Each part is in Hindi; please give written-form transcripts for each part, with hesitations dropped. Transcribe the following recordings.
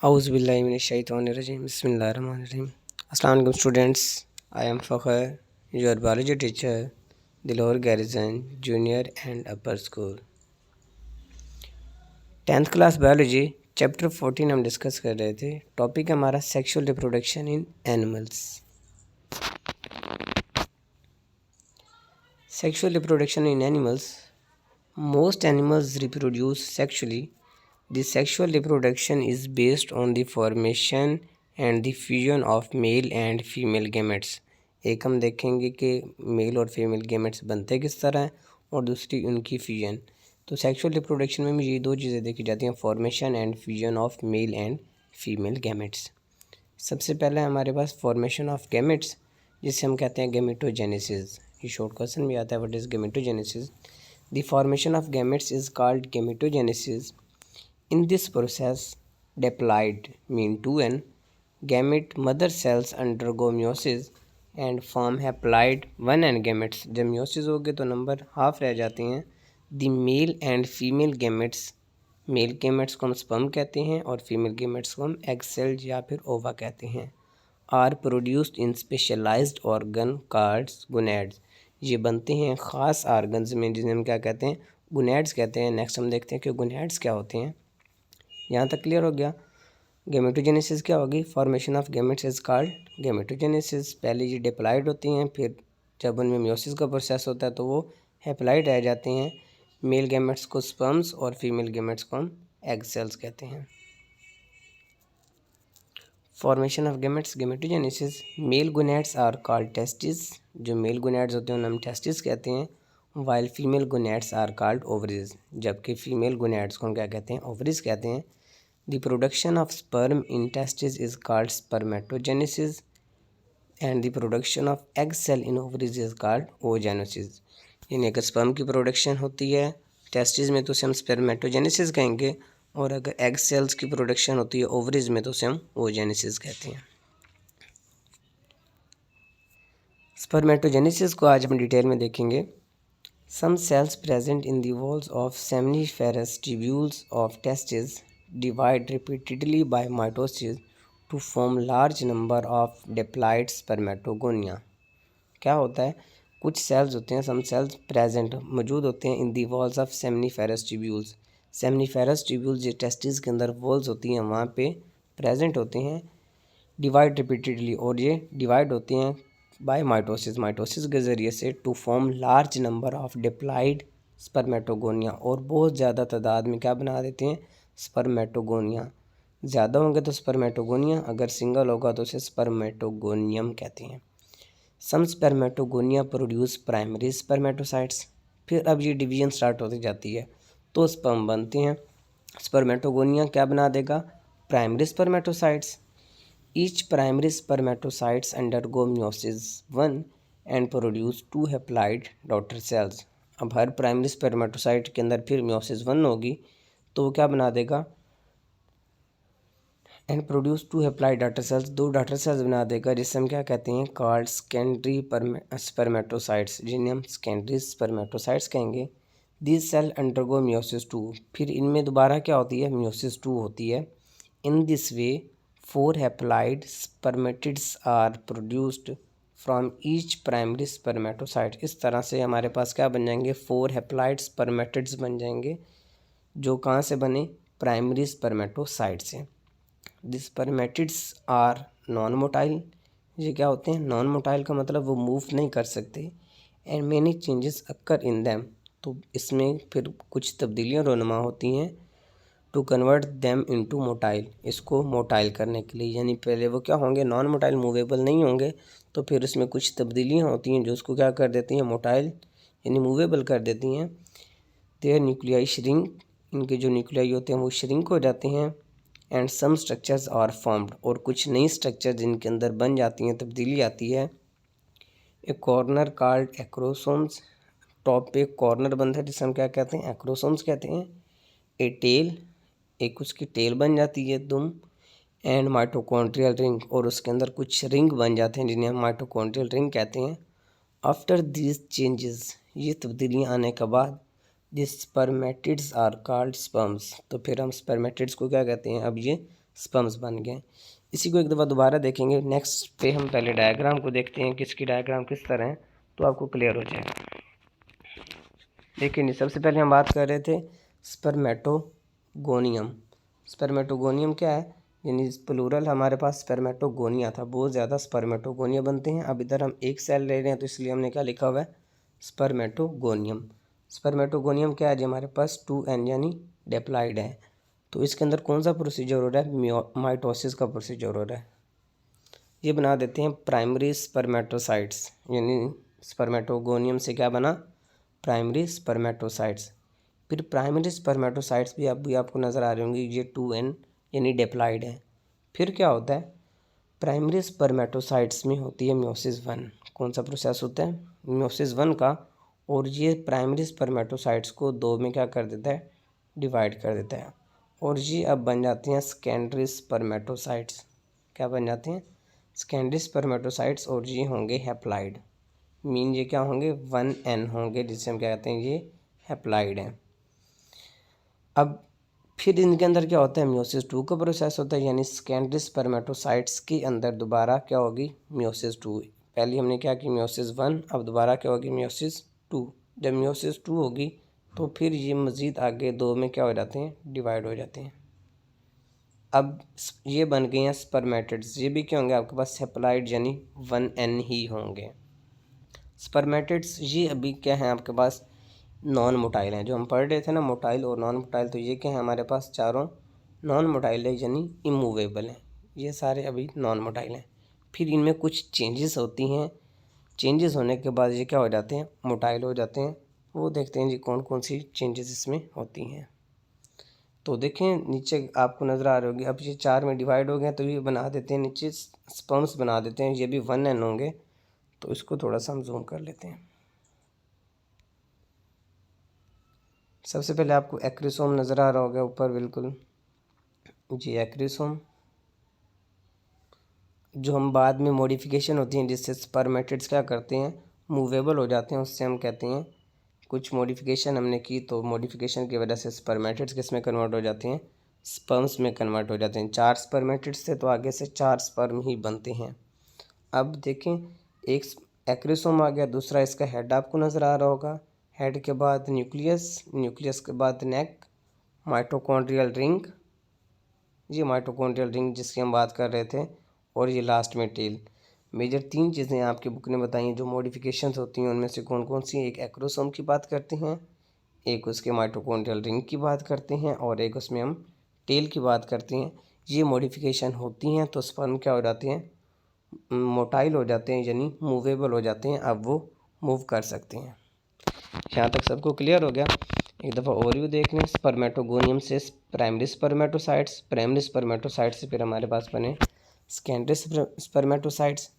Auzubillahiminash-shaytanir-rajim. Bismillahir-rahmanir-rahim. Assalamu alaikum students. I am Fakhr, your biology teacher, Dilore Garrison Junior and Upper School. 10th class biology chapter 14 हम डिस्कस कर रहे थे. टॉपिक हमारा sexual reproduction in animals. Sexual reproduction in animals. Most animals reproduce sexually. The sexual reproduction is based on the formation and the fusion of male and female gametes. एक हम देखेंगे कि मेल और फीमेल गेमेट्स बनते किस तरह हैं और दूसरी उनकी फ्यूजन. तो सेक्सुअल रिप्रोडक्शन में ये दो चीज़ें देखी जाती हैं, formation and fusion of male and female gametes. सबसे पहले हमारे पास फॉर्मेशन ऑफ गेमेट्स, जिसे हम कहते हैं गेमेटोजेनेसिस. ये शॉर्ट क्वेश्चन भी आता है, what is gametogenesis. The formation of gametes is called gametogenesis. In this process, diploid mean 2n gamete mother cells undergo meiosis and form haploid 1n gametes. जब meiosis होगी तो नंबर हाफ रह जाते हैं. The male and female gametes, male gametes को हम स्पर्म कहते हैं और फीमेल गेमेट्स को हम एग सेल्स या फिर ओवा कहते हैं. Are produced in specialised organ called gonads. ये बनते हैं ख़ास आर्गन्स में, जिन्हें हम क्या कहते हैं, गोनैड्स कहते हैं. नेक्स्ट हम देखते हैं कि गोनैड्स क्या होते हैं. यहाँ तक क्लियर हो गया. गेमेटोजेनेसिस क्या होगी, formation of gametes is called gametogenesis. पहले ये डिप्लॉइड होती हैं, फिर जब उनमें मियोसिस का प्रोसेस होता है तो वो हैप्लॉइड रह जाते हैं. मेल गेमेट्स को स्पर्म्स और फीमेल गेमेट्स को हम एग सेल्स कहते हैं. Formation of gametes, gametogenesis. Male gonads are called testis. जो मेल गोनैड्स होते हैं उन्हें हम टेस्टिस कहते हैं. While female gonads are called ovaries. जबकि फीमेल गोनैड्स को हम क्या कहते हैं, ओवरीज कहते हैं. The production of sperm in testes is called spermatogenesis and the production of egg cell in ovaries is called oogenesis. यानी अगर स्पर्म की प्रोडक्शन होती है टेस्टिस में तो उसे हम स्पर्मेटोजेनेसिस कहेंगे, और अगर एग सेल्स की प्रोडक्शन होती है ओवरीज में तो उसे हम oogenesis कहते हैं. स्पर्मेटोजेनेसिस को आज हम डिटेल में देखेंगे. Some cells present in the walls of seminiferous tubules of testes divide repeatedly by mitosis to form large number of diploid spermatogonia. क्या होता है, कुछ सेल्स होते हैं, सम सेल्स प्रेजेंट मौजूद होते हैं in the walls of seminiferous tubules. Seminiferous tubules जो टेस्टिस के अंदर वॉल्स होती हैं वहाँ पे प्रेजेंट होते हैं. डिवाइड रिपीटेडली, और ये डिवाइड होते हैं बाय माइटोसिस, माइटोसिस के ज़रिए से, to form large number of diploid spermatogonia. और बहुत ज़्यादा तादाद में क्या बना देते हैं, स्पर्मेटोगोनिया. ज़्यादा होंगे तो स्पर्मेटोगोनिया, अगर सिंगल होगा तो उसे स्पर्मेटोगोनियम कहते हैं. सम स्पर्मेटोगोनिया प्रोड्यूस प्राइमरी स्पर्मेटोसाइट्स. फिर अब ये डिवीजन स्टार्ट होती जाती है तो स्पर्म बनते हैं. स्पर्मेटोगोनिया क्या बना देगा, primary spermatocytes. Each primary spermatocytes undergo meiosis 1 and produce 2 haploid daughter cells. अब हर प्राइमरी स्पर्मेटोसाइट के अंदर फिर meiosis 1 होगी तो वो क्या बना देगा, and produce 2 haploid daughter cells, 2 daughter cells बना देगा, जिसे हम क्या कहते हैं, कॉल्ड सेकेंडरी स्पर्मेटोसाइट्स, जिन्हें हम सेकेंडरी स्पर्मेटोसाइट्स कहेंगे. This cell undergo meiosis 2. फिर इनमें दोबारा क्या होती है, meiosis 2 होती है. In this way 4 haploid spermatids are produced from each primary spermatocyte. इस तरह से हमारे पास क्या बन जाएंगे, 4 haploid spermatids बन जाएंगे, जो कहाँ से बने, प्राइमरी स्पर्मेटोसाइट से. The spermatids are non motile. ये क्या होते हैं, नॉन मोटाइल का मतलब वो मूव नहीं कर सकते. And many changes occur in them. तो इसमें फिर कुछ तब्दीलियाँ रोनुमा होती हैं to convert them into motile, इसको मोटाइल करने के लिए. यानी पहले वो क्या होंगे, नॉन मोटाइल, मूवेबल नहीं होंगे, तो फिर उसमें कुछ तब्दीलियाँ होती हैं जो उसको क्या कर देती हैं, मोटाइल यानी मूवेबल कर देती हैं. Their nuclei shrink. इनके जो न्यूक्लियाई होते हैं वो श्रिंक हो जाते हैं. And some structures are formed. और कुछ नई स्ट्रक्चर जिनके अंदर बन जाती हैं, तब्दीली आती है. ए कॉर्नर कॉल्ड एक्रोसोम्स. टॉप पे कॉर्नर बनता है जिसे हम क्या कहते हैं, एक्रोसोम्स कहते हैं. ए टेल, एक उसकी टेल बन जाती है दुम. एंड माइटोकॉन्ड्रियल रिंग, और उसके अंदर कुछ रिंग बन जाते हैं जिन्हें हम माइटोकॉन्ड्रियल रिंग कहते हैं. आफ्टर दिस चेंजेस, ये तब्दीलियाँ आने के बाद, this spermatids are called sperms. तो फिर हम स्पर्मेटिड्स को क्या कहते हैं, अब ये स्पर्म्स बन गए। इसी को एक दफ़ा दोबारा देखेंगे। नेक्स्ट पे हम पहले डायग्राम को देखते हैं, किसकी डायग्राम किस तरह है, तो आपको क्लियर हो जाएगा। देखिए, सबसे पहले हम बात कर रहे थे स्पर्मेटोगोनियम। स्पर्मेटोगोनियम क्या है, यानी प्लूरल हमारे पास स्पर्मेटोगोनिया था, बहुत ज़्यादा स्पर्मेटोगोनिया बनते हैं। अब इधर हम एक सेल ले रहे हैं, तो इसलिए हमने क्या लिखा हुआ है, स्पर्मेटोगोनियम। स्पर्मेटोगोनियम क्या है जी, हमारे पास 2n यानी डिप्लॉइड है। तो इसके अंदर कौन सा प्रोसीजर हो रहा है, माइटोसिस का प्रोसीजर हो रहा है। ये बना देते हैं प्राइमरी स्पर्मेटोसाइट्स, यानी स्पर्मेटोगोनियम से क्या बना, प्राइमरी स्पर्मेटोसाइट्स। फिर प्राइमरी स्पर्मेटोसाइट्स भी आपको नज़र आ रही होंगी, ये 2n यानी डिप्लॉइड है। फिर क्या होता है, प्राइमरी स्पर्मेटोसाइट्स में होती है मियोसिस 1। कौन सा प्रोसेस होता है, मियोसिस 1 का। और ये प्राइमरी स्पर्मेटोसाइट्स को दो में क्या कर देता है, डिवाइड कर देता है। और ये अब बन जाती हैं सेकेंडरी स्पर्मेटोसाइट्स। क्या बन जाते हैं, सेकेंडरी स्पर्मेटोसाइट्स। और ये होंगे हैप्लॉइड, मीन ये क्या होंगे, 1n होंगे, जिससे हम क्या कहते हैं, ये हैप्लॉइड हैं। अब फिर इनके अंदर क्या होता है, मियोसिस 2 का प्रोसेस होता है, यानी सेकेंडरी स्पर्मेटोसाइट्स के अंदर दोबारा क्या होगी, मियोसिस 2। पहले हमने क्या की, मियोसिस 1, अब दोबारा क्या होगी, मियोसिस 2। जब मियोसिस 2 होगी तो फिर ये मज़ीद आगे दो में क्या हो जाते हैं, डिवाइड हो जाते हैं। अब ये बन गए हैं स्पर्मेटिड्स। ये भी क्या होंगे आपके पास, हैप्लॉइड यानी 1n ही होंगे। स्पर्मेटिड्स ये अभी क्या है आपके पास, नॉन मोटाइल हैं। जो हम पढ़ रहे थे ना, मोटाइल और नॉन मोटाइल, तो ये क्या है हमारे पास, चारों नॉन मोटाइल है, यानी इमूवेबल हैं। ये सारे अभी नॉन मोटाइल हैं। फिर इनमें कुछ चेंजेस होती हैं, चेंजेस होने के बाद ये क्या हो जाते हैं, मोटाइल हो जाते हैं। वो देखते हैं जी कौन कौन सी चेंजेस इसमें होती हैं। तो देखें नीचे आपको नज़र आ रही होगी, अब ये 4 में डिवाइड हो गए, तो ये बना देते हैं नीचे स्पर्म्स बना देते हैं, ये भी 1n होंगे। तो इसको थोड़ा सा हम जूम कर लेते हैं। सबसे पहले आपको एक्रिसोम नज़र आ रहा होगा ऊपर, बिल्कुल जी एक्रिसोम। जो हम बाद में मॉडिफिकेशन होती हैं जिससे स्पर्मेटिड्स क्या करते हैं, मूवेबल हो जाते हैं, उससे हम कहते हैं कुछ मॉडिफिकेशन हमने की, तो मॉडिफिकेशन की वजह से स्पर्मेटिड्स किस में कन्वर्ट हो जाते हैं, स्पर्म्स में कन्वर्ट हो जाते हैं। 4 स्पर्मेटिड्स थे तो आगे से 4 स्पर्म ही बनते हैं। अब देखें, एक एक्रिसोम आ गया, दूसरा इसका हेड आपको नज़र आ रहा होगा, हेड के बाद न्यूक्लियस, न्यूक्लियस के बाद नेक, माइटोकॉन्ड्रियल रिंग, ये माइटोकॉन्ड्रियल रिंग जिसकी हम बात कर रहे थे, और ये लास्ट में टेल। मेजर 3 चीज़ें आपकी बुक ने बताई हैं जो मॉडिफिकेशंस होती हैं, उनमें से कौन कौन सी, एक एक्रोसोम की बात करते हैं, एक उसके माइटोकॉन्ड्रियल रिंग की बात करते हैं, और एक उसमें हम टेल की बात करते हैं। ये मॉडिफिकेशन होती हैं तो स्पर्म क्या हो जाते हैं, मोटाइल हो जाते हैं, यानी मूवेबल हो जाते हैं, अब वो मूव कर सकते हैं। यहाँ तक सबको क्लियर हो गया। एक दफ़ा ओवरव्यू देख लें। स्पर्मेटोगोनियम से प्राइमरी स्पर्मेटोसाइट्स, प्राइमरी स्पर्मेटोसाइट्स से फिर हमारे पास बने सेकेंडरी स्पर्मेटोसाइट्स,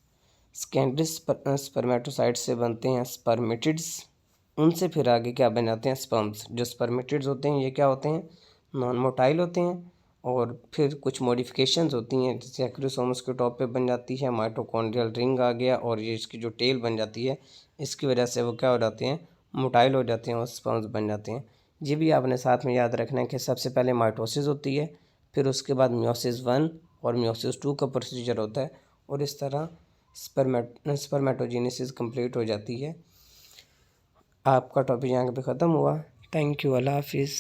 सेकेंडरी स्पर्मेटोसाइट्स से बनते हैं स्पर्मेटिड्स, उनसे फिर आगे क्या बन जाते हैं, स्पर्म्स। जो स्पर्मेटिड्स होते हैं ये क्या होते हैं, नॉन मोटाइल होते हैं। और फिर कुछ मॉडिफिकेशंस होती हैं, जैसे एक्रोसोमस के टॉप पे बन जाती है, माइटोकॉन्ड्रियल रिंग आ गया, और ये इसकी जो टेल बन जाती है, इसकी वजह से वो क्या हो जाते हैं, मोटाइल हो जाते हैं और स्पर्म्स बन जाते हैं। ये भी आपने साथ में याद रखना है कि सबसे पहले माइटोसिस होती है, फिर उसके बाद मियोसिस 1 और मियोसिस 2 का प्रोसीजर होता है, और इस तरह स्पर्मेटोजेनेसिस कंप्लीट हो जाती है। आपका टॉपिक यहाँ पे ख़त्म हुआ। थैंक यू, अल्लाह हाफिज़।